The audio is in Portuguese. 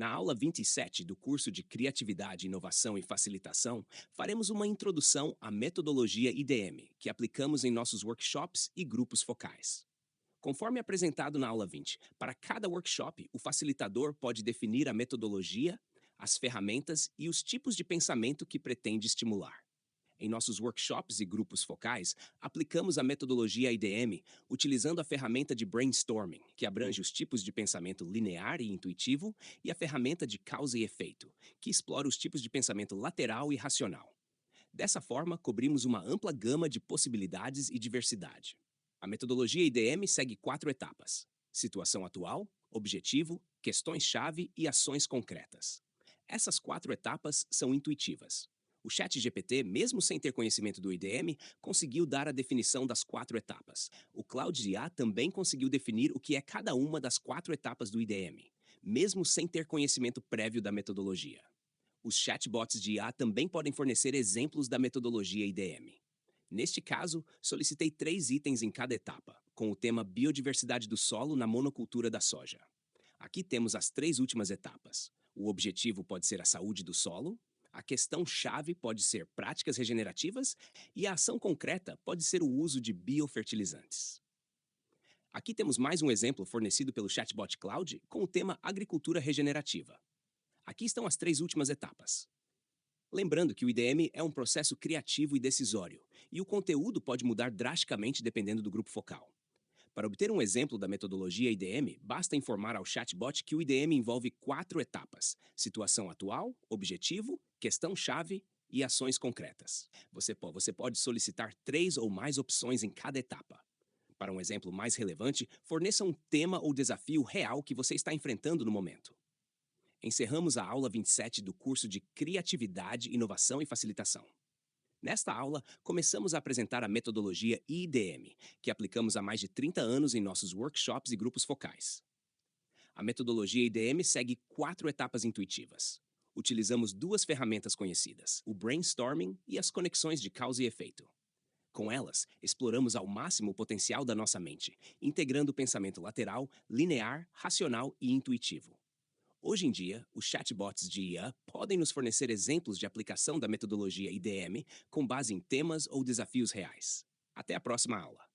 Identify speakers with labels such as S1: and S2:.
S1: Na aula 27 do curso de Criatividade, Inovação e Facilitação, faremos uma introdução à metodologia IDM, que aplicamos em nossos workshops e grupos focais. Conforme apresentado na aula 20, para cada workshop, o facilitador pode definir a metodologia, as ferramentas e os tipos de pensamento que pretende estimular. Em nossos workshops e grupos focais, aplicamos a metodologia IDM utilizando a ferramenta de brainstorming, que abrange os tipos de pensamento linear e intuitivo, e a ferramenta de causa e efeito, que explora os tipos de pensamento lateral e racional. Dessa forma, cobrimos uma ampla gama de possibilidades e diversidade. A metodologia IDM segue 4 etapas: situação atual, objetivo, questões-chave e ações concretas. Essas 4 etapas são intuitivas. O ChatGPT, mesmo sem ter conhecimento do IDM, conseguiu dar a definição das 4 etapas. O Claude IA também conseguiu definir o que é cada uma das 4 etapas do IDM, mesmo sem ter conhecimento prévio da metodologia. Os chatbots de IA também podem fornecer exemplos da metodologia IDM. Neste caso, solicitei 3 itens em cada etapa, com o tema Biodiversidade do solo na monocultura da soja. Aqui temos as 3 últimas etapas. O objetivo pode ser a saúde do solo, a questão-chave pode ser práticas regenerativas e a ação concreta pode ser o uso de biofertilizantes. Aqui temos mais um exemplo fornecido pelo chatbot Cloud com o tema Agricultura Regenerativa. Aqui estão as 3 últimas etapas. Lembrando que o IDM é um processo criativo e decisório, e o conteúdo pode mudar drasticamente dependendo do grupo focal. Para obter um exemplo da metodologia IDM, basta informar ao chatbot que o IDM envolve 4 etapas: situação atual, objetivo, questão-chave e ações concretas. Você pode solicitar 3 ou mais opções em cada etapa. Para um exemplo mais relevante, forneça um tema ou desafio real que você está enfrentando no momento. Encerramos a aula 27 do curso de Criatividade, Inovação e Facilitação. Nesta aula, começamos a apresentar a metodologia IDM, que aplicamos há mais de 30 anos em nossos workshops e grupos focais. A metodologia IDM segue 4 etapas intuitivas. Utilizamos 2 ferramentas conhecidas, o brainstorming e as conexões de causa e efeito. Com elas, exploramos ao máximo o potencial da nossa mente, integrando o pensamento lateral, linear, racional e intuitivo. Hoje em dia, os chatbots de IA podem nos fornecer exemplos de aplicação da metodologia IDM com base em temas ou desafios reais. Até a próxima aula!